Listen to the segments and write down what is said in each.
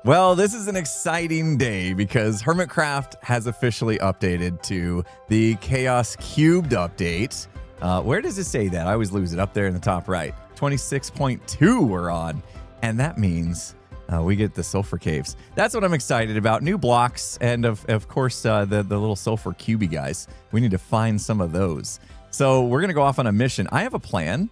Well, this is an exciting day because Hermitcraft has officially updated to the Chaos Cubed update. Where does it say that? I always lose it. Up there in the top right. 26.2 we're on. And that means we get the sulfur caves. That's what I'm excited about. New blocks and, of course, the little sulfur cubey guys. We need to find some of those. So we're going to go off on a mission. I have a plan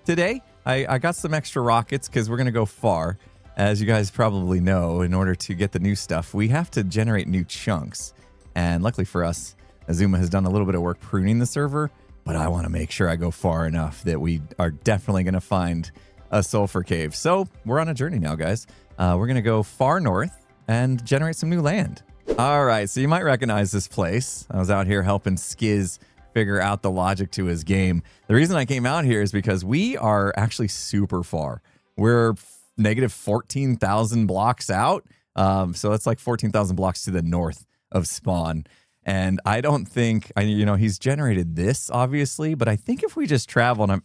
today. I got some extra rockets because we're going to go far. As you guys probably know, in order to get the new stuff, we have to generate new chunks. And luckily for us, Azuma has done a little bit of work pruning the server, but I want to make sure I go far enough that we are definitely going to find a sulfur cave. So we're on a journey now, guys. We're going to go far north and generate some new land. All right, so you might recognize this place. I was out here helping Skiz figure out the logic to his game. The reason I came out here is because we are actually super far. We're negative 14,000 blocks out. So that's like 14,000 blocks to the north of spawn. And I don't think, he's generated this, obviously, but I think if we just travel, and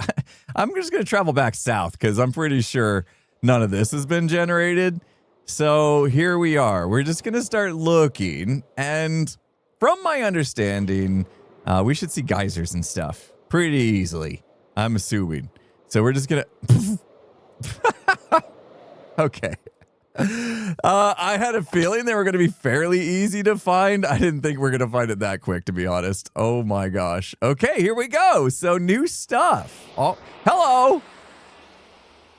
I'm just going to travel back south because I'm pretty sure none of this has been generated. So here we are. We're just going to start looking. And from my understanding, we should see geysers and stuff pretty easily, I'm assuming. So we're just going to... Okay. I had a feeling they were going to be fairly easy to find. I didn't think we were going to find it that quick, to be honest. Oh my gosh. Okay, here we go. So new stuff. Oh, hello.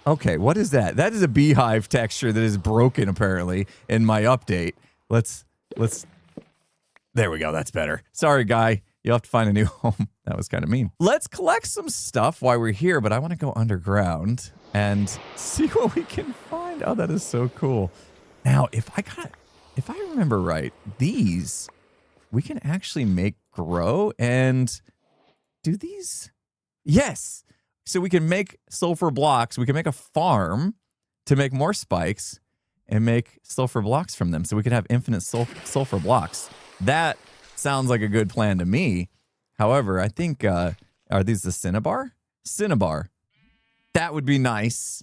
Okay, what is that? That is a beehive texture that is broken, apparently, in my update. Let's, there we go. That's better. Sorry, guy. You'll have to find a new home. That was kind of mean. Let's collect some stuff while we're here, but I want to go underground and see what we can find. Oh, that is so cool. Now, if I remember right, these we can actually make grow and do these. Yes. So we can make sulfur blocks. We can make a farm to make more spikes and make sulfur blocks from them. So we can have infinite sulfur blocks. That sounds like a good plan to me. However, I think, are these the cinnabar? Cinnabar. That would be nice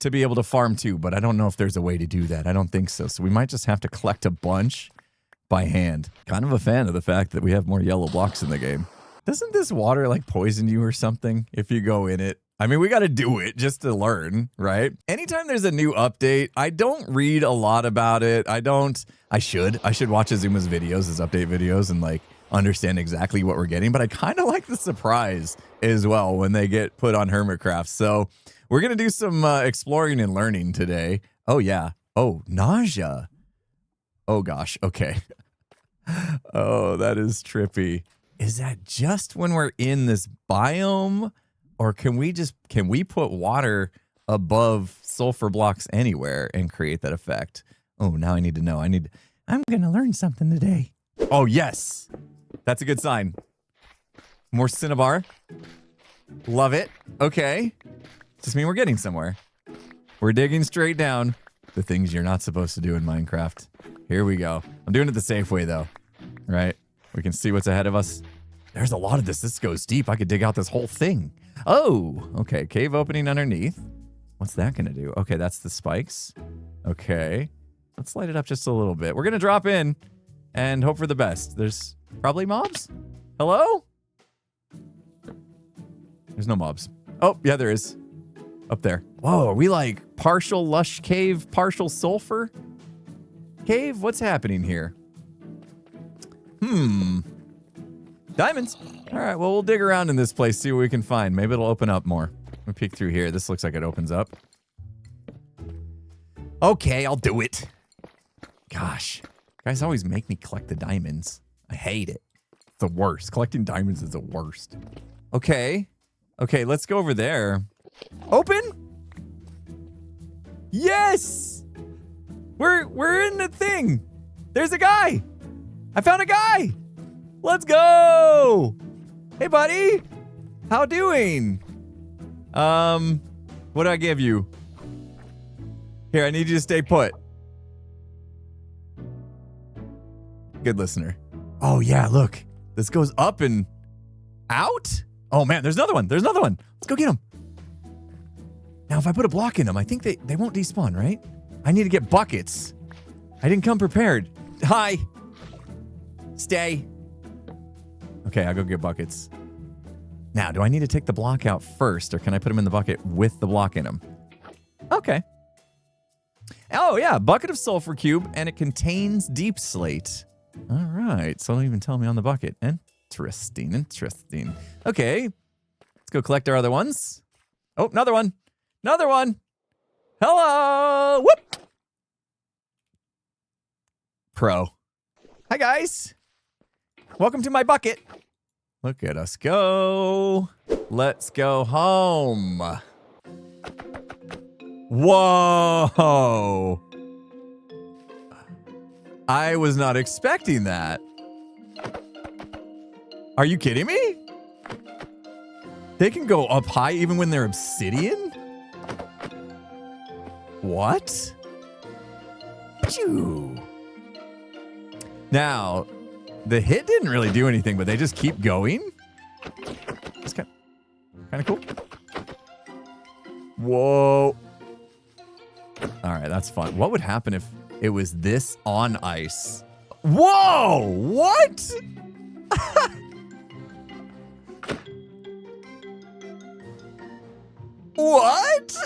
to be able to farm too, but I don't know if there's a way to do that. I don't think so. So we might just have to collect a bunch by hand. Kind of a fan of the fact that we have more yellow blocks in the game. Doesn't this water like poison you or something if you go in it? I mean, we got to do it just to learn, right? Anytime there's a new update, I don't read a lot about it. I should watch Azuma's videos, his update videos, and like understand exactly what we're getting. But I kind of like the surprise as well when they get put on Hermitcraft. So we're going to do some exploring and learning today. Oh, yeah. Oh, nausea. Oh, gosh. Okay. Oh, that is trippy. Is that just when we're in this biome? Or can we put water above sulfur blocks anywhere and create that effect? Oh, now I need to know. I'm going to learn something today. Oh, yes. That's a good sign. More cinnabar. Love it. Okay. Does this mean we're getting somewhere? We're digging straight down. The things you're not supposed to do in Minecraft. Here we go. I'm doing it the safe way, though. Right? We can see what's ahead of us. There's a lot of this. This goes deep. I could dig out this whole thing. Oh, okay. Cave opening underneath. What's that going to do? Okay, that's the spikes. Okay. Let's light it up just a little bit. We're going to drop in and hope for the best. There's probably mobs. Hello? There's no mobs. Oh, yeah, there is. Up there. Whoa, are we like partial lush cave, partial sulfur cave? What's happening here? Diamonds. All right, well, we'll dig around in this place, see what we can find. Maybe it'll open up more. Let me peek through here. This looks like it opens up. Okay, I'll do it. Gosh, guys always make me collect the diamonds. I hate it. It's the worst. Collecting diamonds is the worst. Okay. Okay, let's go over there. Open? Yes! We're in the thing. There's a guy. I found a guy. Let's go. Hey, buddy. How doing? What do I give you? Here, I need you to stay put. Good listener. Oh, yeah, look. This goes up and out? Oh, man, there's another one. There's another one. Let's go get him. Now, if I put a block in them, I think they won't despawn, right? I need to get buckets I didn't come prepared. Hi. Stay. Okay, I'll go get buckets. Now, do I need to take the block out first, or can I put them in the bucket with the block in them? Okay. Oh, yeah, bucket of sulfur cube, and it contains deep slate. All right, so don't even tell me on the bucket. Interesting, interesting. Okay, let's go collect our other ones. Oh, another one. Another one. Hello. Whoop. Pro. Hi, guys. Welcome to my bucket. Look at us go. Let's go home. Whoa. I was not expecting that. Are you kidding me? They can go up high even when they're obsidian? What? Phew. Now, the hit didn't really do anything, but they just keep going. It's kind of cool. Whoa. All right, that's fun. What would happen if it was this on ice? Whoa! What? What?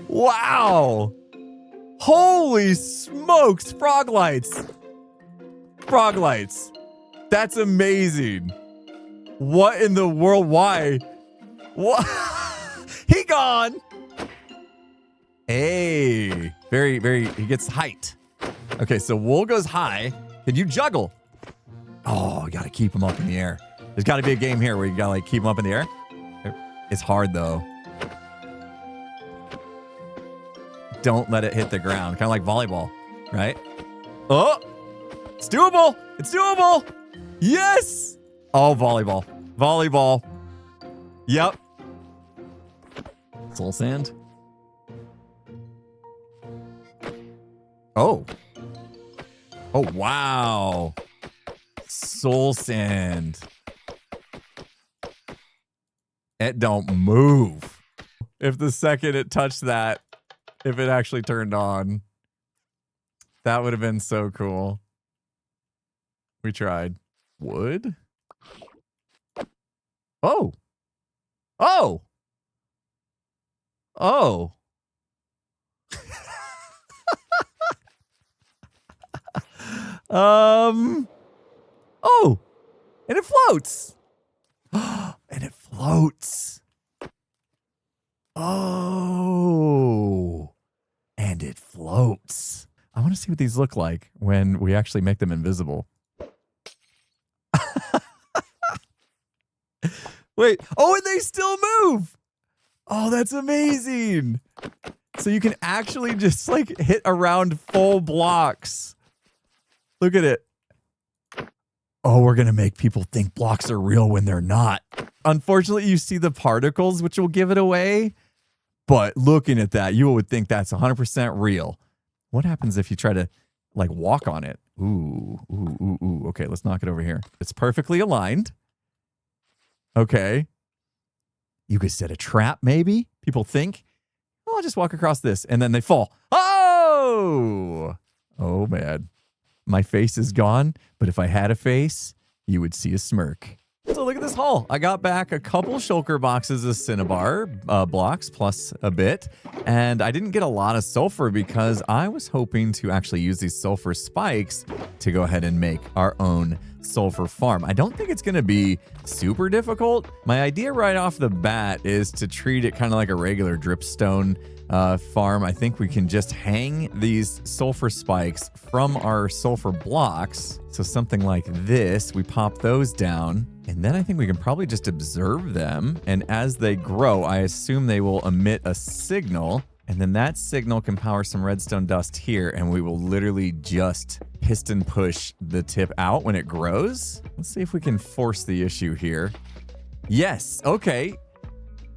Wow. Holy smokes, frog lights. Frog lights. That's amazing. What in the world? Why? What? He gone. Hey, he gets height. Okay, so wool goes high. Can you juggle? Oh, you gotta keep him up in the air. There's gotta be a game here where you gotta like keep him up in the air. It's hard though. Don't let it hit the ground. Kind of like volleyball, right? Oh, it's doable. It's doable. Yes. Oh, volleyball. Volleyball. Yep. Soul sand. Oh. Oh, wow. Soul sand. It don't move. If the second it touched that, if it actually turned on, that would have been so cool. We tried. Wood? Oh. Oh. Oh. Oh. And it floats. And it floats. Oh. And it floats. I want to see what these look like when we actually make them invisible. Wait. Oh, and they still move. Oh, that's amazing. So you can actually just like hit around full blocks. Look at it. Oh, we're going to make people think blocks are real when they're not. Unfortunately, you see the particles, which will give it away. But looking at that, you would think that's 100% real. What happens if you try to like walk on it? Ooh, ooh, ooh, ooh. Okay, let's knock it over here. It's perfectly aligned. Okay. You could set a trap, maybe. People think, oh, I'll just walk across this. And then they fall. Oh! Oh, man. My face is gone, but if I had a face, you would see a smirk. So look at this haul. I got back a couple shulker boxes of cinnabar blocks plus a bit. And I didn't get a lot of sulfur because I was hoping to actually use these sulfur spikes to go ahead and make our own sulfur farm. I don't think it's going to be super difficult. My idea right off the bat is to treat it kind of like a regular dripstone farm. I think we can just hang these sulfur spikes from our sulfur blocks. So something like this, we pop those down. And then I think we can probably just observe them. And as they grow, I assume they will emit a signal. And then that signal can power some redstone dust here. And we will literally just piston push the tip out when it grows. Let's see if we can force the issue here. Yes. Okay.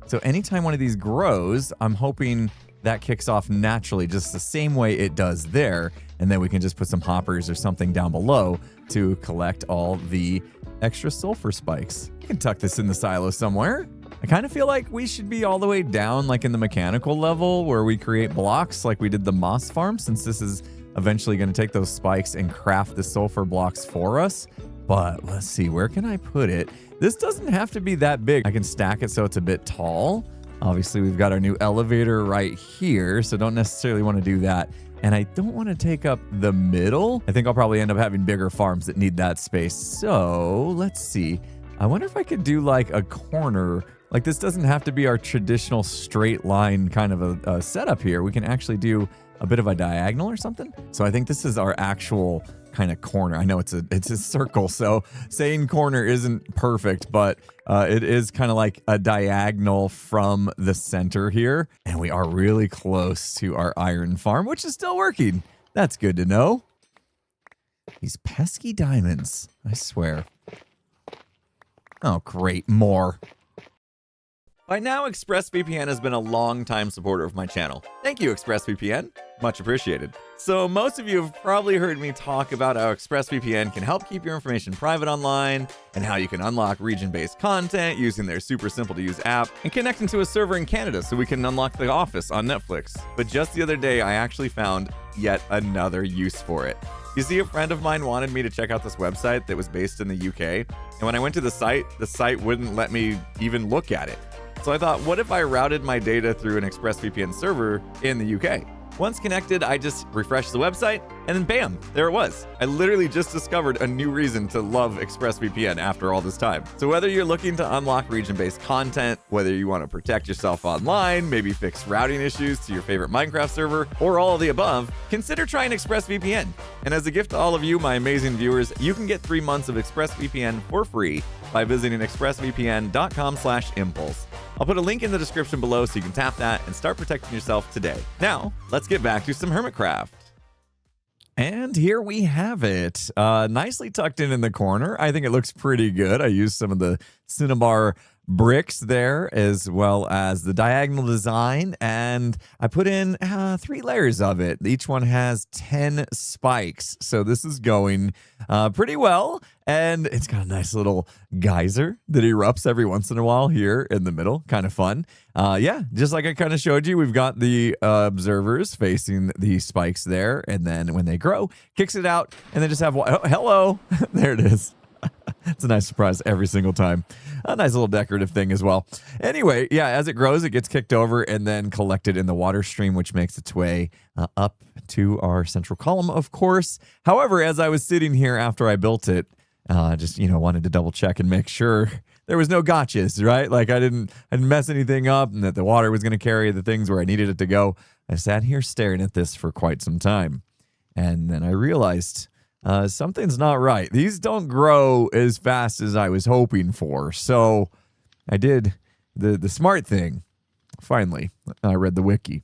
So anytime one of these grows, I'm hoping that kicks off naturally, just the same way it does there. And then we can just put some hoppers or something down below to collect all the extra sulfur spikes. You can tuck this in the silo somewhere. I I kind of feel like we should be all the way down, like in the mechanical level where we create blocks like we did the moss farm, since this is eventually going to take those spikes and craft the sulfur blocks for us. But let's see, where can I put it? This doesn't have to be that big. I can stack it so it's a bit tall. Obviously, we've got our new elevator right here, so don't necessarily want to do that. And I don't want to take up the middle. I think I'll probably end up having bigger farms that need that space. So let's see. I wonder if I could do like a corner. Like this doesn't have to be our traditional straight line kind of a setup here. We can actually do a bit of a diagonal or something. So I think this is our actual kind of corner. I know it's a circle, so saying corner isn't perfect, but it is kind of like a diagonal from the center here. And we are really close to our iron farm, which is still working. That's good to know. These pesky diamonds, I swear. Oh, great, more. By now, ExpressVPN has been a long-time supporter of my channel. Thank you, ExpressVPN. Much appreciated. So most of you have probably heard me talk about how ExpressVPN can help keep your information private online, and how you can unlock region-based content using their super simple-to-use app, and connect into a server in Canada so we can unlock The Office on Netflix. But just the other day, I actually found yet another use for it. You see, a friend of mine wanted me to check out this website that was based in the UK, and when I went to the site wouldn't let me even look at it. So I thought, what if I routed my data through an ExpressVPN server in the UK? Once connected, I just refreshed the website, and then bam, there it was. I literally just discovered a new reason to love ExpressVPN after all this time. So whether you're looking to unlock region-based content, whether you want to protect yourself online, maybe fix routing issues to your favorite Minecraft server, or all of the above, consider trying ExpressVPN. And as a gift to all of you, my amazing viewers, you can get 3 months of ExpressVPN for free by visiting expressvpn.com/impulse. I'll put a link in the description below so you can tap that and start protecting yourself today. Now, let's get back to some Hermitcraft. And here we have it, nicely tucked in the corner. I think it looks pretty good. I used some of the cinnabar bricks there, as well as the diagonal design, and I put in 3 layers of it. Each one has 10 spikes, so this is going pretty well. And it's got a nice little geyser that erupts every once in a while here in the middle. Kind of fun. Yeah, just like I kind of showed you, we've got the observers facing the spikes there, and then when they grow, kicks it out, and then just have one. Oh, hello. There it is. It's a nice surprise every single time. A nice little decorative thing as well. Anyway, yeah, as it grows, it gets kicked over and then collected in the water stream, which makes its way up to our central column, of course. However, as I was sitting here after I built it, just, wanted to double check and make sure there was no gotchas, right? Like I didn't mess anything up, and that the water was going to carry the things where I needed it to go. I sat here staring at this for quite some time. And then I realized something's not right. These don't grow as fast as I was hoping for. So I did the smart thing. Finally, I read the wiki.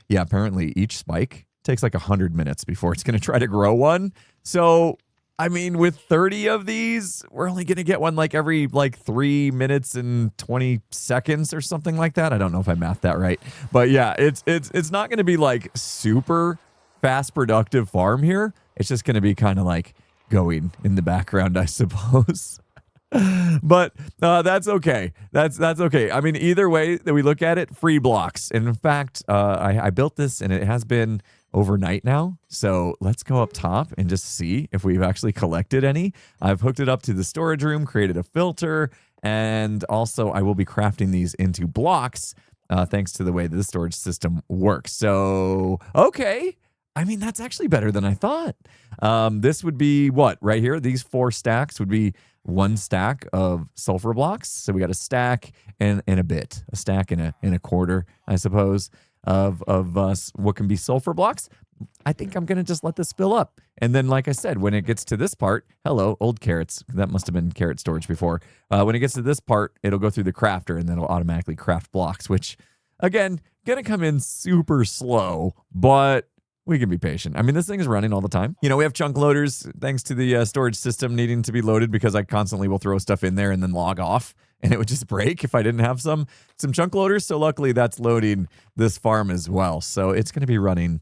Yeah, apparently each spike takes like 100 minutes before it's going to try to grow one. So, I mean, with 30 of these, we're only going to get one like every 3 minutes and 20 seconds or something like that. I don't know if I mathed that right. But yeah, it's not going to be like super fast productive farm here. It's just going to be kind of like going in the background, I suppose. But that's okay. That's okay. I mean, either way that we look at it, free blocks. And in fact, I built this and it has been overnight now. So let's go up top and just see if we've actually collected any. I've hooked it up to the storage room, created a filter, and also I will be crafting these into blocks thanks to the way that the storage system works. So, okay. I mean, that's actually better than I thought. This would be what? Right here, these 4 stacks would be 1 stack of sulfur blocks. So we got a stack and a bit, a stack and a quarter, I suppose, of what can be sulfur blocks. I think I'm going to just let this fill up. And then, like I said, when it gets to this part, hello, old carrots. That must have been carrot storage before. When it gets to this part, it'll go through the crafter and then it'll automatically craft blocks, which, again, going to come in super slow, but we can be patient. I mean, this thing is running all the time. We have chunk loaders thanks to the storage system needing to be loaded because I constantly will throw stuff in there and then log off and it would just break if I didn't have some chunk loaders. So luckily that's loading this farm as well. So it's going to be running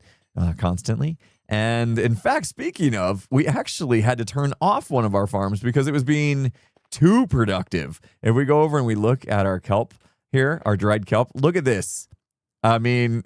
constantly. And in fact, speaking of, we actually had to turn off one of our farms because it was being too productive. If we go over and we look at our kelp here, our dried kelp. Look at this. I mean,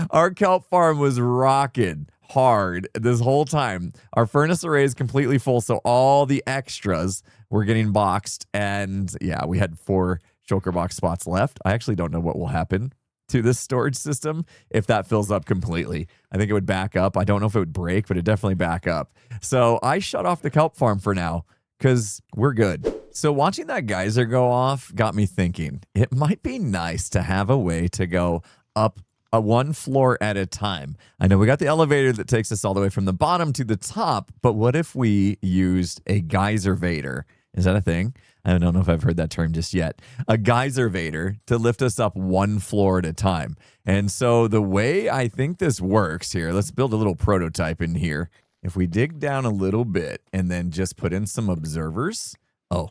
our kelp farm was rocking hard this whole time. Our furnace array is completely full, so all the extras were getting boxed. And yeah, we had 4 shulker box spots left. I actually don't know what will happen to this storage system if that fills up completely. I think it would back up. I don't know if it would break, but it definitely back up. So I shut off the kelp farm for now because we're good. So watching that geyser go off got me thinking it might be nice to have a way to go up one floor at a time. I know we got the elevator that takes us all the way from the bottom to the top, but what if we used a geyser-vator? Is that a thing? I don't know if I've heard that term just yet. A geyser-vator to lift us up 1 floor at a time. And so the way I think this works here, let's build a little prototype in here. If we dig down a little bit and then just put in some observers. I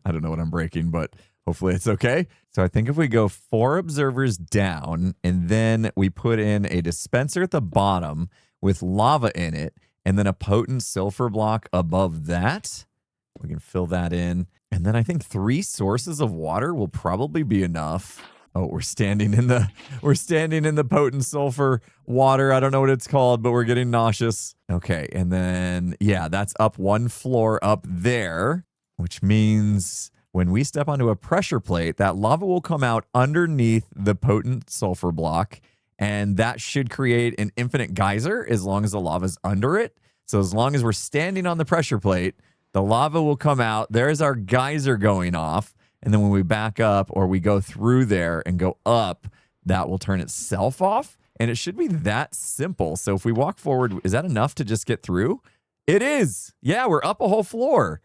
don't know what I'm breaking, but hopefully it's okay. So I think if we go 4 observers down and then we put in a dispenser at the bottom with lava in it and then a potent sulfur block above that, we can fill that in. And then I think 3 sources of water will probably be enough. Oh, we're standing in the potent sulfur water. I don't know what it's called, but we're getting nauseous. Okay, and then yeah, that's up 1 floor up there, which means when we step onto a pressure plate, that lava will come out underneath the potent sulfur block, and that should create an infinite geyser as long as the lava's under it. So as long as we're standing on the pressure plate, the lava will come out. There's our geyser going off. And then when we back up or we go through there and go up, that will turn itself off. And it should be that simple. So if we walk forward, is that enough to just get through? It is. Yeah, we're up a whole floor.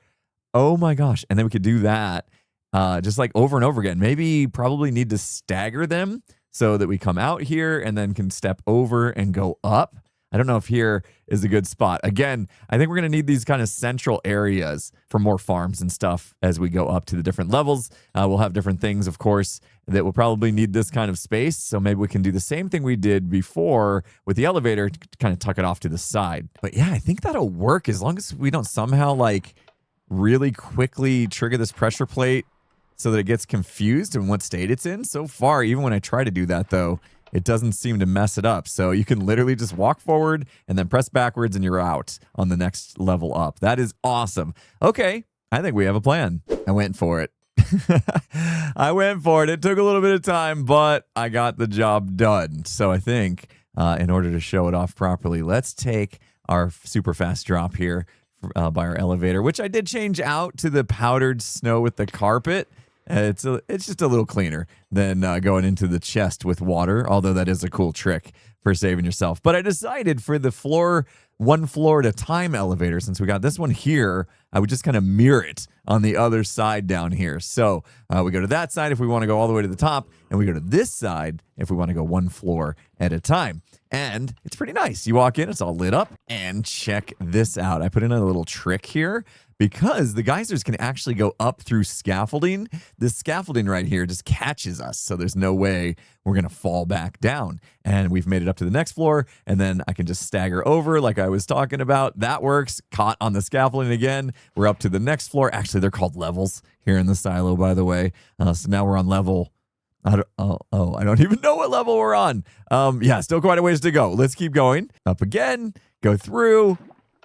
Oh my gosh. And then we could do that just like over and over again. Maybe probably need to stagger them so that we come out here and then can step over and go up. I don't know if here is a good spot. Again, I think we're going to need these kind of central areas for more farms and stuff as we go up to the different levels. We'll have different things, of course, that will probably need this kind of space. So maybe we can do the same thing we did before with the elevator to kind of tuck it off to the side. But yeah, I think that'll work as long as we don't somehow like really quickly trigger this pressure plate so that it gets confused in what state it's in. So far, even when I try to do that, though, it doesn't seem to mess it up. So you can literally just walk forward and then press backwards and you're out on the next level up. That is awesome. Okay, I think we have a plan. I went for it. I went for it. It took a little bit of time, but I got the job done. So I think in order to show it off properly, let's take our super fast drop here by our elevator, which I did change out to the powdered snow with the carpet. It's just a little cleaner than going into the chest with water, although that is a cool trick for saving yourself. But I decided for the 1 floor at a time elevator, since we got this one here, I would just kind of mirror it on the other side down here. So we go to that side if we want to go all the way to the top, and we go to this side if we want to go 1 floor at a time. And it's pretty nice. You walk in, it's all lit up, and check this out. I put in a little trick here. Because the geysers can actually go up through scaffolding, this scaffolding right here just catches us. So there's no way we're going to fall back down. And we've made it up to the next floor. And then I can just stagger over like I was talking about. That works. Caught on the scaffolding again. We're up to the next floor. Actually, they're called levels here in the silo, by the way. So now we're on level... I don't even know what level we're on. Yeah, still quite a ways to go. Let's keep going. Up again. Go through.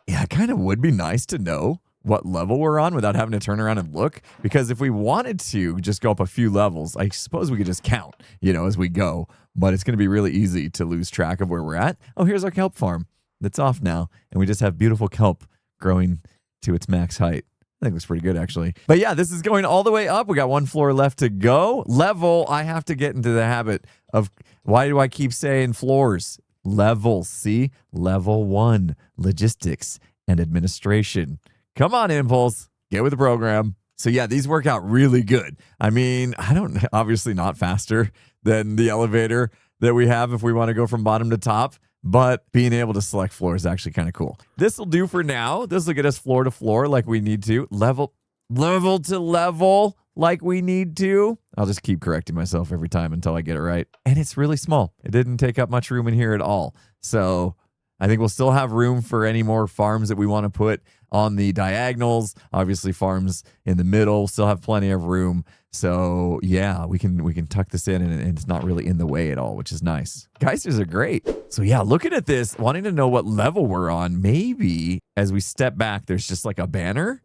Yeah, it kind of would be nice to know what level we're on without having to turn around and look, because if we wanted to just go up a few levels, I suppose we could just count, as we go, but it's going to be really easy to lose track of where we're at. Oh, here's our kelp farm that's off now, and we just have beautiful kelp growing to its max height. I think it looks pretty good, actually. But yeah, this is going all the way up. We got 1 floor left to go. Level, I have to get into the habit of, why do I keep saying floors? Levels, see? Level 1, logistics and administration. Come on, Impulse. Get with the program. So yeah, these work out really good. I mean, obviously not faster than the elevator that we have if we want to go from bottom to top, but being able to select floor is actually kind of cool. This will do for now. This will get us floor to floor like we need to. Level to level like we need to. I'll just keep correcting myself every time until I get it right. And it's really small. It didn't take up much room in here at all. So I think we'll still have room for any more farms that we want to put on the diagonals. Obviously, farms in the middle still have plenty of room. So yeah, we can tuck this in and it's not really in the way at all, which is nice. Geysers are great. So yeah, looking at this, wanting to know what level we're on, maybe as we step back, there's just like a banner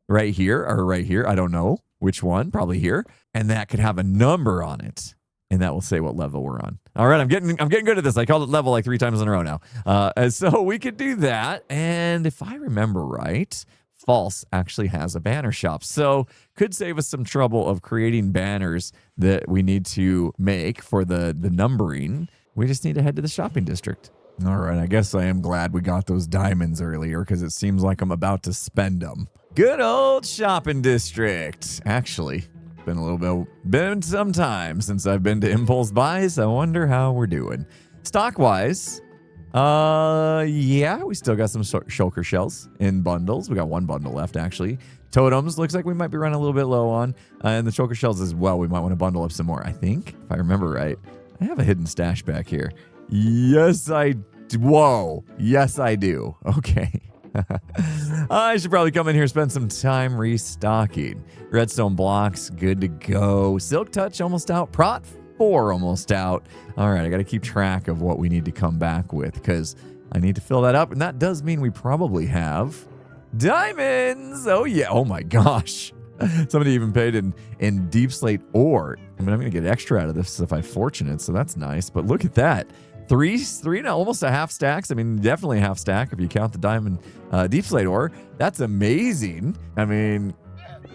right here or right here. I don't know which one, probably here. And that could have a number on it. And that will say what level we're on. All right, I'm getting good at this. I called it level like 3 times in a row now. And so we could do that. And if I remember right, False actually has a banner shop. So could save us some trouble of creating banners that we need to make for the numbering. We just need to head to the shopping district. All right, I guess I am glad we got those diamonds earlier because it seems like I'm about to spend them. Good old shopping district. Actually, been some time since I've been to impulse buys. I wonder how we're doing. Stock-wise, yeah, we still got some shulker shells in bundles. We got 1 bundle left, actually. Totems, looks like we might be running a little bit low on. And the shulker shells as well, we might want to bundle up some more. I think, if I remember right, I have a hidden stash back here. Yes, I do. Whoa. Yes, I do. Okay. I should probably come in here and spend some time restocking. Redstone blocks, good to go. Silk touch almost out. Prot 4 almost out. All right, I got to keep track of what we need to come back with because I need to fill that up. And that does mean we probably have diamonds. Oh, yeah. Oh, my gosh. Somebody even paid in deep slate ore. I mean, I'm going to get extra out of this if I'm fortunate, so that's nice. But look at that. Three now, almost a half stacks. I mean, definitely a half stack if you count the diamond deep slate ore. That's amazing. I mean,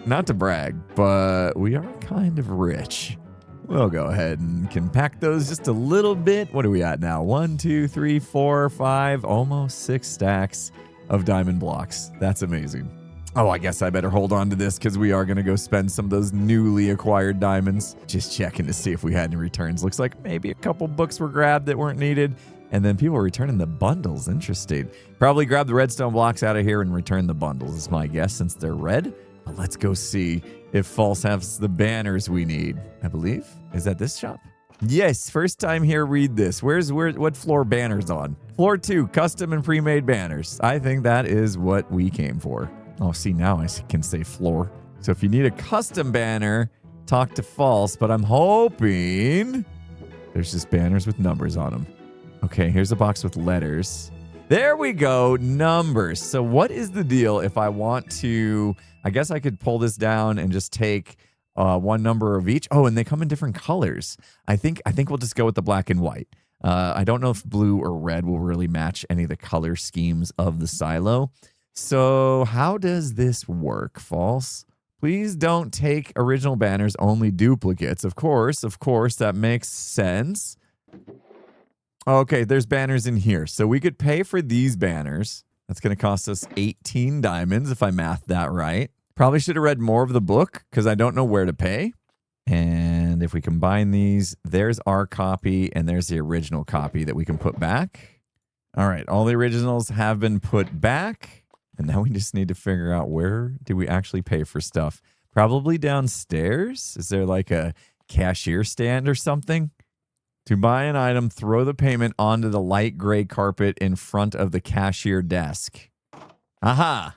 not to brag, but we are kind of rich. We'll go ahead and can pack those just a little bit. What are we at now? 1, 2, 3, 4, 5, almost 6 stacks of diamond blocks. That's amazing. Oh, I guess I better hold on to this because we are going to go spend some of those newly acquired diamonds. Just checking to see if we had any returns. Looks like maybe a couple books were grabbed that weren't needed. And then people returning the bundles. Interesting. Probably grab the redstone blocks out of here and return the bundles is my guess since they're red. But let's go see if False has the banners we need. I believe. Is that this shop? Yes, first time here, read this. What floor banners on? Floor 2, custom and pre-made banners. I think that is what we came for. Oh, see, now I can say floor. So if you need a custom banner, talk to False, but I'm hoping there's just banners with numbers on them. Okay, here's a box with letters. There we go, numbers. So what is the deal if I want to, I guess I could pull this down and just take 1 number of each. Oh, and they come in different colors. I think we'll just go with the black and white. I don't know if blue or red will really match any of the color schemes of the silo. So how does this work, False? Please don't take original banners, only duplicates. Of course, that makes sense. Okay, there's banners in here. So we could pay for these banners. That's going to cost us 18 diamonds if I mathed that right. Probably should have read more of the book because I don't know where to pay. And if we combine these, there's our copy and there's the original copy that we can put back. All right, all the originals have been put back. And now we just need to figure out where do we actually pay for stuff. Probably downstairs. Is there like a cashier stand or something? To buy an item, throw the payment onto the light gray carpet in front of the cashier desk. Aha.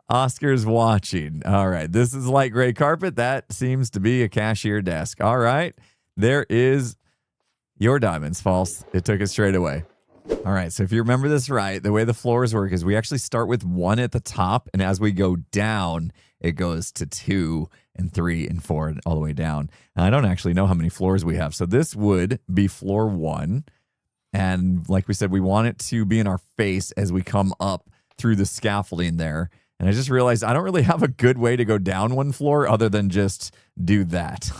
Oscar's watching. All right. This is light gray carpet. That seems to be a cashier desk. All right. There is your diamonds, False. It took it straight away. All right, so if you remember this right, the way the floors work is we actually start with 1 at the top, and as we go down, it goes to 2 and 3 and 4 and all the way down. And I don't actually know how many floors we have, so this would be floor 1. And like we said, we want it to be in our face as we come up through the scaffolding there. And I just realized I don't really have a good way to go down 1 floor other than just do that.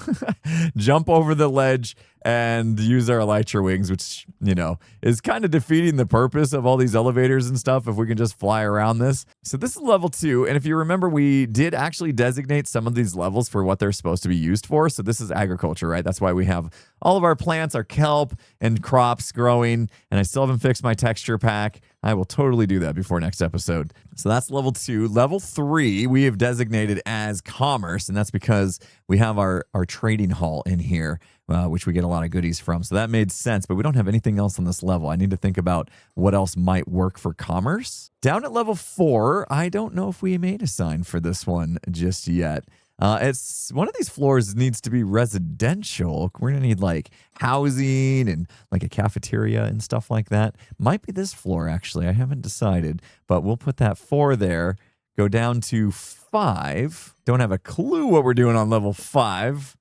Jump over the ledge and use our elytra wings, which, you know, is kind of defeating the purpose of all these elevators and stuff if we can just fly around this. So this is level 2. And if you remember, we did actually designate some of these levels for what they're supposed to be used for. So this is agriculture, right? That's why we have all of our plants, our kelp and crops growing. And I still haven't fixed my texture pack. I will totally do that before next episode. So that's level 2. Level 3, we have designated as commerce. And that's because we have our trading hall in here, which we get a lot of goodies from. So that made sense, but we don't have anything else on this level. I need to think about what else might work for commerce. Down at level 4, I don't know if we made a sign for this one just yet. It's one of these floors needs to be residential. We're going to need like housing and like a cafeteria and stuff like that. Might be this floor, actually. I haven't decided, but we'll put that 4 there. Go down to 5. Don't have a clue what we're doing on level 5.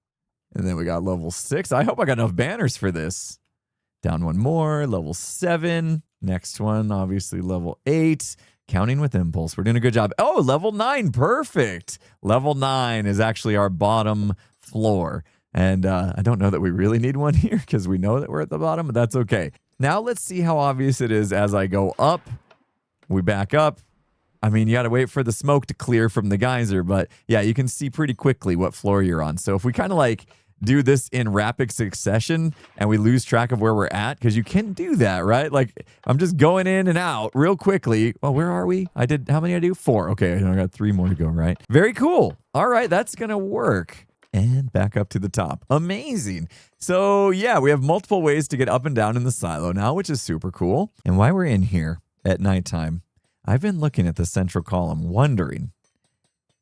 And then we got level 6. I hope I got enough banners for this. Down one more, level 7. Next one, obviously level 8. Counting with impulse. We're doing a good job. Oh, level 9. Perfect. Level 9 is actually our bottom floor. And I don't know that we really need one here because we know that we're at the bottom, but that's okay. Now let's see how obvious it is as I go up. We back up. I mean, you got to wait for the smoke to clear from the geyser, but yeah, you can see pretty quickly what floor you're on. So if we kind of like do this in rapid succession and we lose track of where we're at, because you can do that, right? Like I'm just going in and out real quickly. Well, where are we? How many I do? 4. Okay, I got 3 more to go, right? Very cool. All right, that's going to work. And back up to the top. Amazing. So yeah, we have multiple ways to get up and down in the silo now, which is super cool. And while we're in here at nighttime, I've been looking at the central column, wondering,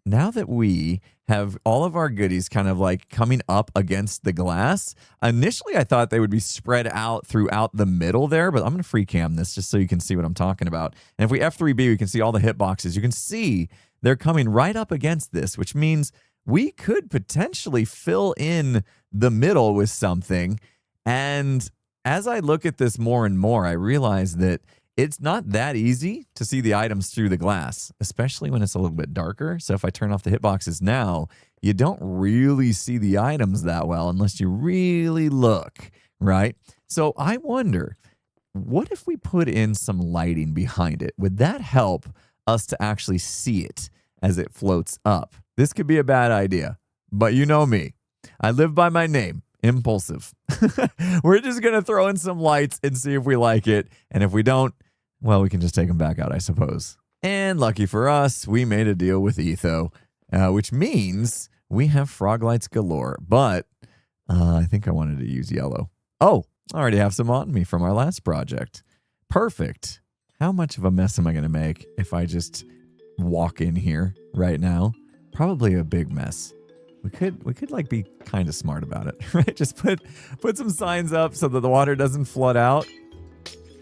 now that we have all of our goodies kind of like coming up against the glass, initially I thought they would be spread out throughout the middle there, but I'm going to free cam this just so you can see what I'm talking about. And if we F3B, we can see all the hitboxes. You can see they're coming right up against this, which means we could potentially fill in the middle with something. And as I look at this more and more, I realize that it's not that easy to see the items through the glass, especially when it's a little bit darker. So if I turn off the hitboxes now, you don't really see the items that well unless you really look, right? So I wonder, what if we put in some lighting behind it? Would that help us to actually see it as it floats up? This could be a bad idea, but you know me. I live by my name, Impulsive. We're just going to throw in some lights and see if we like it. And if we don't, well, we can just take them back out, I suppose. And lucky for us, we made a deal with Etho, which means we have frog lights galore. But I think I wanted to use yellow. Oh, I already have some on me from our last project. Perfect. How much of a mess am I going to make if I just walk in here right now? Probably a big mess. We could like be kind of smart about it, right? Just put some signs up so that the water doesn't flood out.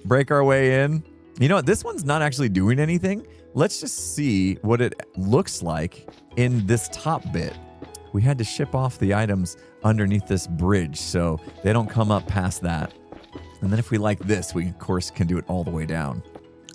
Break our way in. You know what? This one's not actually doing anything. Let's just see what it looks like in this top bit. We had to ship off the items underneath this bridge so they don't come up past that. And then if we like this, we of course can do it all the way down.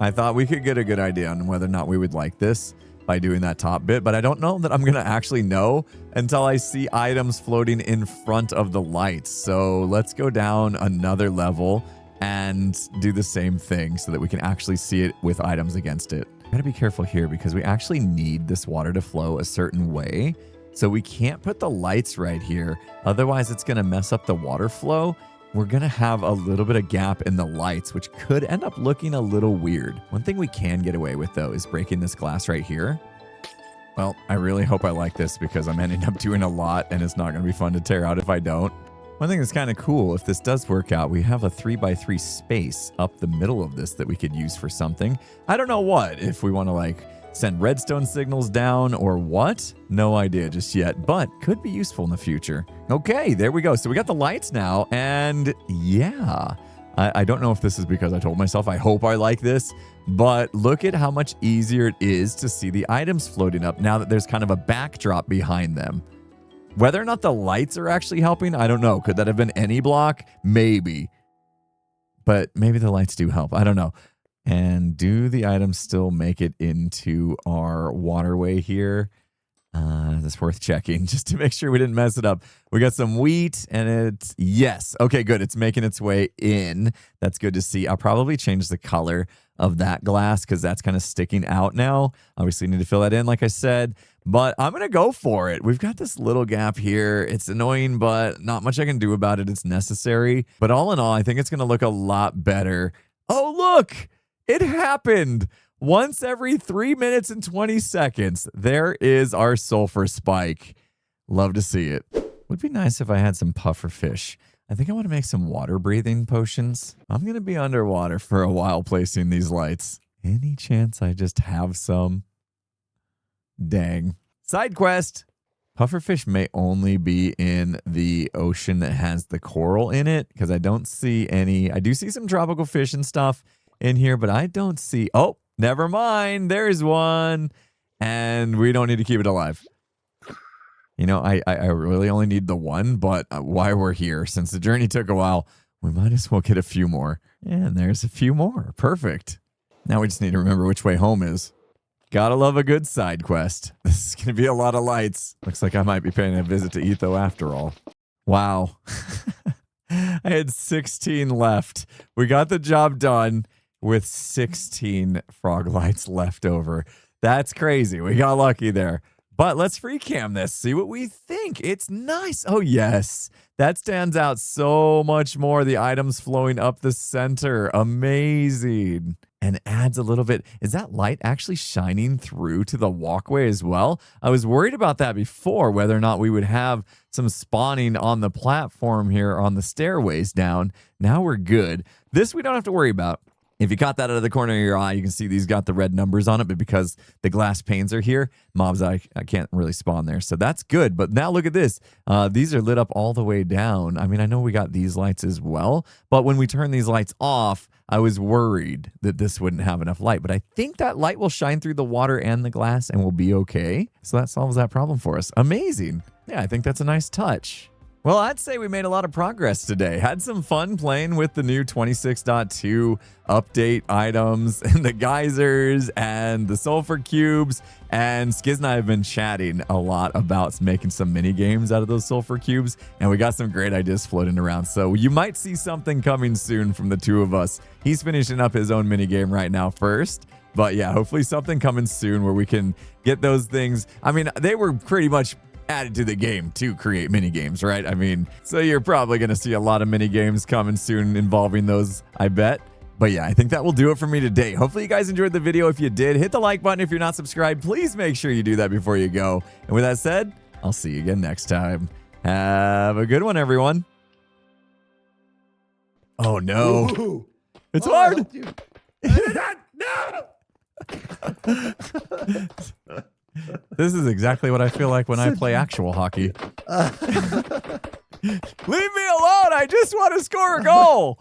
I thought we could get a good idea on whether or not we would like this by doing that top bit, but I don't know that I'm going to actually know until I see items floating in front of the lights. So let's go down another level and do the same thing so that we can actually see it with items against it. Gotta be careful here because we actually need this water to flow a certain way. So we can't put the lights right here. Otherwise, it's gonna mess up the water flow. We're gonna have a little bit of gap in the lights, which could end up looking a little weird. One thing we can get away with though is breaking this glass right here. Well, I really hope I like this because I'm ending up doing a lot and it's not gonna be fun to tear out if I don't. One thing that's kind of cool, if this does work out, we have a 3x3 space up the middle of this that we could use for something. I don't know what, if we want to like send redstone signals down or what, no idea just yet, but could be useful in the future. Okay, there we go. So we got the lights now, and yeah, I don't know if this is because I told myself I hope I like this, but look at how much easier it is to see the items floating up now that there's kind of a backdrop behind them. Whether or not the lights are actually helping, I don't know. Could that have been any block? Maybe. But maybe the lights do help. I don't know. And do the items still make it into our waterway here? That's worth checking just to make sure we didn't mess it up. We got some wheat and it's, yes. Okay, good. It's making its way in. That's good to see. I'll probably change the color of that glass because that's kind of sticking out now. Obviously need to fill that in like I said, but I'm going to go for it. We've got this little gap here. It's annoying, but not much I can do about it. It's necessary. But all in all, I think it's going to look a lot better. Oh, look, it happened. Once every 3 minutes and 20 seconds, there is our sulfur spike. Love to see it. Would be nice if I had some puffer fish. I think I want to make some water breathing potions. I'm going to be underwater for a while placing these lights. Any chance I just have some? Dang. Side quest. Pufferfish may only be in the ocean that has the coral in it because I don't see any. I do see some tropical fish and stuff in here, but I don't see. Oh, never mind. There's one. And we don't need to keep it alive. You know, I really only need the one, but while we're here, since the journey took a while, we might as well get a few more. And there's a few more. Perfect. Now we just need to remember which way home is. Gotta love a good side quest. This is going to be a lot of lights. Looks like I might be paying a visit to Etho after all. Wow. I had 16 left. We got the job done with 16 frog lights left over. That's crazy. We got lucky there. But let's free cam this, see what we think. It's nice. Oh, yes. That stands out so much more. The items flowing up the center. Amazing. And adds a little bit. Is that light actually shining through to the walkway as well? I was worried about that before, whether or not we would have some spawning on the platform here on the stairways down. Now we're good. This we don't have to worry about. If you caught that out of the corner of your eye, you can see these got the red numbers on it, but because the glass panes are here, mobs I can't really spawn there. So that's good. But now look at this. These are lit up all the way down. I mean, I know we got these lights as well, but when we turn these lights off, I was worried that this wouldn't have enough light, but I think that light will shine through the water and the glass and we'll be okay. So that solves that problem for us. Amazing. Yeah, I think that's a nice touch. Well, I'd say we made a lot of progress today. Had some fun playing with the new 26.2 update items and the geysers and the sulfur cubes. And Skiz and I have been chatting a lot about making some mini games out of those sulfur cubes. And we got some great ideas floating around. So you might see something coming soon from the two of us. He's finishing up his own mini game right now first. But yeah, hopefully something coming soon where we can get those things. I mean, they were pretty much added to the game to create mini games, right? I mean, so you're probably going to see a lot of mini games coming soon involving those, I bet. But yeah, I think that will do it for me today. Hopefully you guys enjoyed the video. If you did, hit the like button. If you're not subscribed, please make sure you do that before you go. And with that said, I'll see you again next time. Have a good one, everyone. Oh no. Ooh. It's hard. No. This is exactly what I feel like when I play actual hockey. Leave me alone. I just want to score a goal.